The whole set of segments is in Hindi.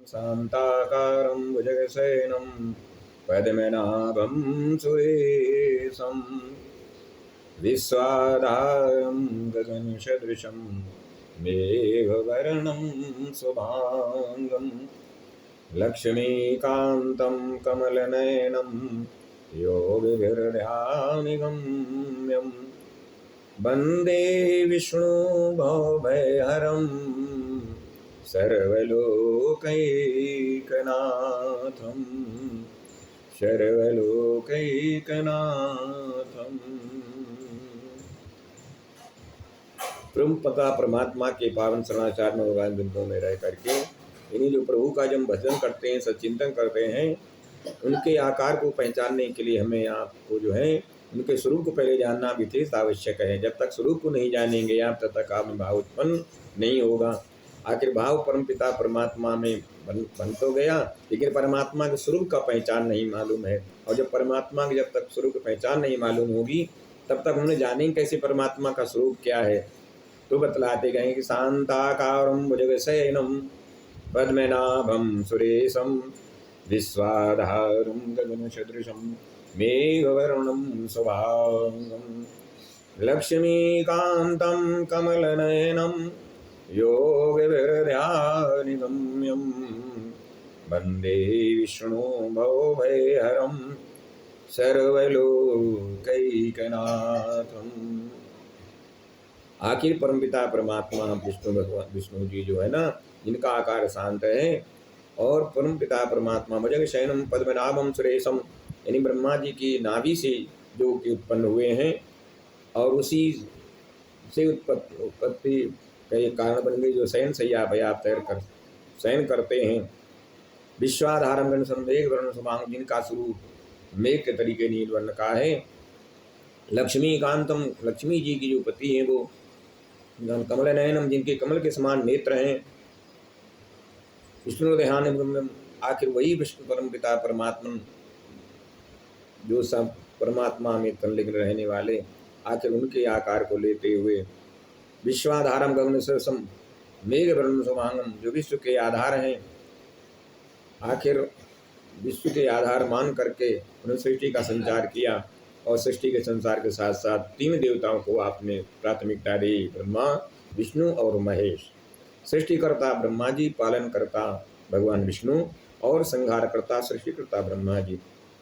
शान्ताकारं भुजगशयनं पद्मनाभं सुरेशं विश्वाधारं गगनसदृशं मेघवर्णं शुभांगं लक्ष्मीकान्तं कमलनयनं योगिभिर्ध्यानगम्यं वन्दे विष्णुभवभयहरं सर्वलोकैकनाथं सर्वलोकैकनाथं। प्रभु पता परमात्मा के पावन शरणाचार में भगवान बिंदुओं में रह करके इन्हीं जो प्रभु का जब भजन करते हैं, सचिंतन करते हैं, उनके आकार को पहचानने के लिए हमें आपको जो है उनके स्वरूप को पहले जानना विशेष आवश्यक है। जब तक स्वरूप को नहीं जानेंगे आप, तब तक आप में भाव उत्पन्न नहीं होगा। आखिर भाव परमपिता परमात्मा में बन तो गया, लेकिन परमात्मा के स्वरूप का पहचान नहीं मालूम है। और जब परमात्मा की जब तक स्वरूप की पहचान नहीं मालूम होगी, तब तक हमने जानेंगे कैसे परमात्मा का स्वरूप क्या है। तो बतलाते गए कि शांताकारं भुजगशयनं पद्मनाभं सुरेशं विश्वाधारं गगनसदृशं मेघवर्णं शुभांगं लक्ष्मीकान्तं कमलनयनं योगिभिर्ध्यानगम्यं वन्दे विष्णुभवभयहरं सर्वलोकैकनाथम्। आखिर परमपिता परमात्मा विष्णु जी जो है ना, जिनका आकार शांत है, और परमपिता परमात्मा भुजगशयनं पद्मनाभं सुरेशम, यानी ब्रह्मा जी की नाभि से जो कि उत्पन्न हुए हैं और उसी से उत्पत्ति के कारण बन गई, जो शयन सैया भया तैर कर शयन करते हैं। विश्वाधारम गणसम मेघवर्ण शुभांग, जिनका स्वरूप मेघ के तरीके नील वर्ण का है। लक्ष्मीकांतम, लक्ष्मी जी की जो पति हैं वो कमल नयनम, जिनके कमल के समान नेत्र हैं। विष्णु ध्यान, आखिर वही विष्णु परम पिता परमात्मा जो सब परमात्मा में तन्लिग्न रहने वाले, आखिर उनके आकार को लेते हुए विश्वाधारम गगन सरसम मेघ वर्ण शुभांगम, जो विश्व के आधार हैं। आखिर विश्व के आधार मान करके उन्होंने सृष्टि का संचार किया, और सृष्टि के संसार के साथ साथ तीन देवताओं को आपने प्राथमिकता दी, ब्रह्मा विष्णु और महेश। सृष्टिकर्ता ब्रह्मा जी, पालनकर्ता भगवान विष्णु, और संहारकर्ता सृष्टिकर्ता ब्रह्मा जी।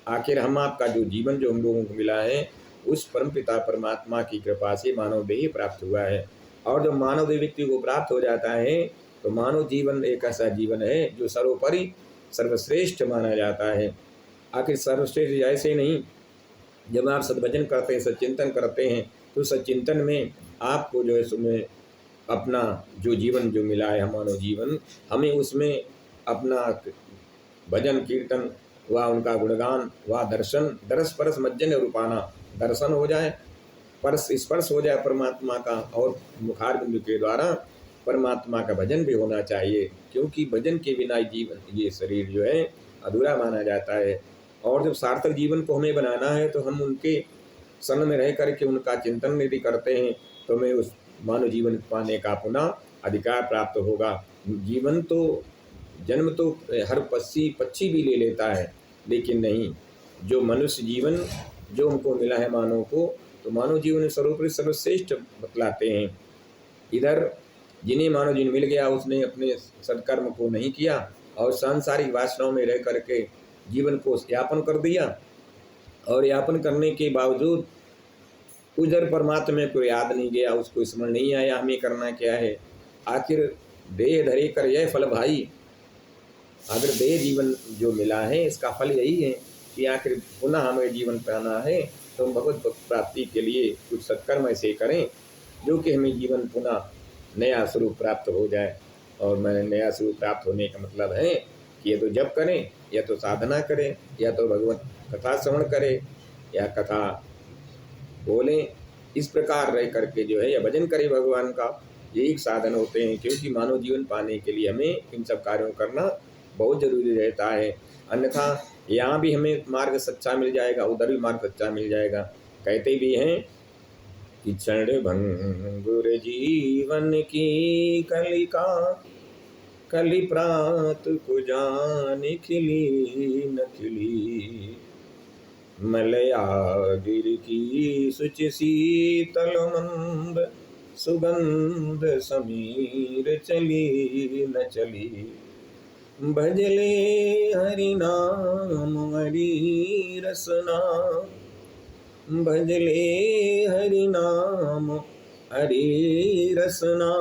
आखिर हम आपका जो जीवन जो हम लोगों को मिला है, उस परमपिता परमात्मा की कृपा से मानव देह प्राप्त हुआ है। और जब मानव देह व्यक्ति को प्राप्त हो जाता है, तो मानव जीवन एक ऐसा जीवन है जो सर्वोपरि सर्वश्रेष्ठ माना जाता है। आखिर सर्वश्रेष्ठ ऐसे नहीं, जब आप सद्भजन करते हैं, सचिंतन करते हैं, तो सचिंतन में आपको जो है उसमें अपना जो जीवन जो मिला है, मानव जीवन, हमें उसमें अपना भजन कीर्तन व उनका गुणगान व दर्शन, दरस परस मज्जन रूपाना, दर्शन हो जाए, परस स्पर्श हो जाए परमात्मा का, और मुखार बिंदु के द्वारा परमात्मा का भजन भी होना चाहिए, क्योंकि भजन के बिना जीवन ये शरीर जो है अधूरा माना जाता है। और जब सार्थक जीवन को हमें बनाना है, तो हम उनके शरण में रह करके उनका चिंतन यदि करते हैं, तो हमें उस मानव जीवन पाने का पुनः अधिकार प्राप्त होगा। जीवन तो जन्म तो हर पक्षी भी ले लेता है, लेकिन नहीं, जो मनुष्य जीवन जो हमको मिला है मानव को, तो मानव जीवन सर्वोपरि सर्वश्रेष्ठ बतलाते हैं। इधर जिन्हें मानव जीवन मिल गया, उसने अपने सत्कर्म को नहीं किया और सांसारिक वासनाओं में रह करके जीवन को यापन कर दिया, और यापन करने के बावजूद उधर परमात्मा को याद नहीं गया, उसको स्मरण नहीं आया हमें करना क्या है। आखिर देह धरे कर यह फल भाई, अगर देह जीवन जो मिला है इसका फल यही है कि आखिर पुनः हमें जीवन पाना है, तो हम भगवत प्राप्ति के लिए कुछ सत्कर्म ऐसे करें जो कि हमें जीवन पुनः नया स्वरूप प्राप्त हो जाए। और मैंने नया स्वरूप प्राप्त होने का मतलब है कि या तो जप करें, या तो साधना करें, या तो भगवत कथा श्रवण करें, या कथा बोलें। इस प्रकार रह करके जो है या भजन करें भगवान का, ये एक साधन होते हैं। क्योंकि मानव जीवन पाने के लिए हमें इन सब कार्यों करना बहुत जरूरी रहता है, अन्यथा यहाँ भी हमें मार्ग सच्चा मिल जाएगा, उधर भी मार्ग सच्चा मिल जाएगा। कहते भी हैं कि क्षण भंगुर जीवन की कलिका, कली प्रात को जान खिली न खिली। मलया गिर की सुच शीतल मंद, सुगंध समीर चली न चली। भजले हरि नाम हरि रसना, भजले हरि नाम हरि रसना।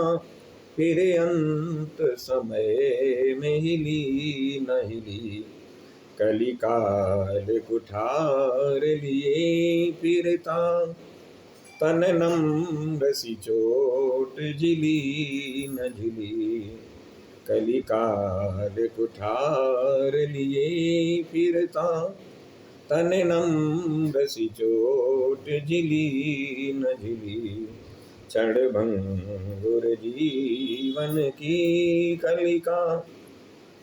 फिर अंत समय में हिली न हिली। कलिकाल कुठार लिए फिरता, तन नम्र सी चोट झिली न झिली। कलिकाल कुठार लिए फिरता, तन नम्र सी चोट झिली न झिली। क्षण भंगुर जीवन की कलिका,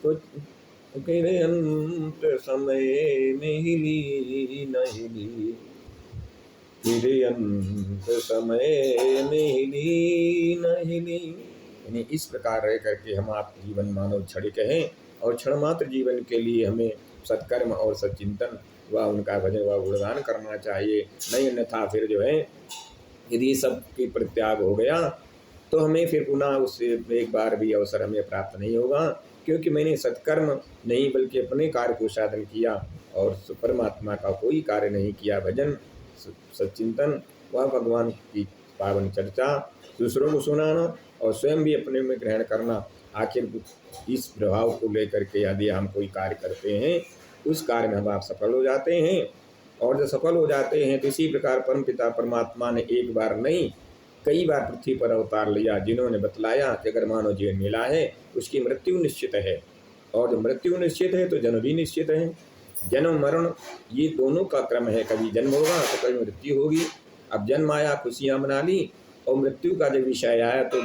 कुछ फिर अंत समय में हिली न हिली। फिर अंत समय में हिली न हिली। यानी इस प्रकार रह करके हम आप जीवन मानव क्षणिक हैं और क्षण मात्र जीवन के लिए हमें सत्कर्म और सच्चिंतन व उनका भजन व गुणगान करना चाहिए। नहीं अन्यथा फिर जो है यदि सब की परित्याग हो गया तो हमें फिर पुनः उससे एक बार भी अवसर हमें प्राप्त नहीं होगा, क्योंकि मैंने सत्कर्म नहीं बल्कि अपने कार्य को साधन किया और परमात्मा का कोई कार्य नहीं किया। भजन सच्चिंतन व भगवान की पावन चर्चा दूसरों को सुनाना और स्वयं भी अपने में ग्रहण करना। आखिर इस प्रभाव को लेकर के यदि हम कोई कार्य करते हैं उस कार्य में हम आप सफल हो जाते हैं। और जब सफल हो जाते हैं तो इसी प्रकार परमपिता परमात्मा ने एक बार नहीं कई बार पृथ्वी पर अवतार लिया, जिन्होंने बतलाया कि अगर मानव जीवन मिला है उसकी मृत्यु निश्चित है, और जब मृत्यु निश्चित है तो जन्म भी निश्चित है। जन्म मरण ये दोनों का क्रम है, कभी जन्म होगा तो कभी मृत्यु होगी। अब जन्म आया खुशियाँ मना ली और मृत्यु का जब विषय आया तो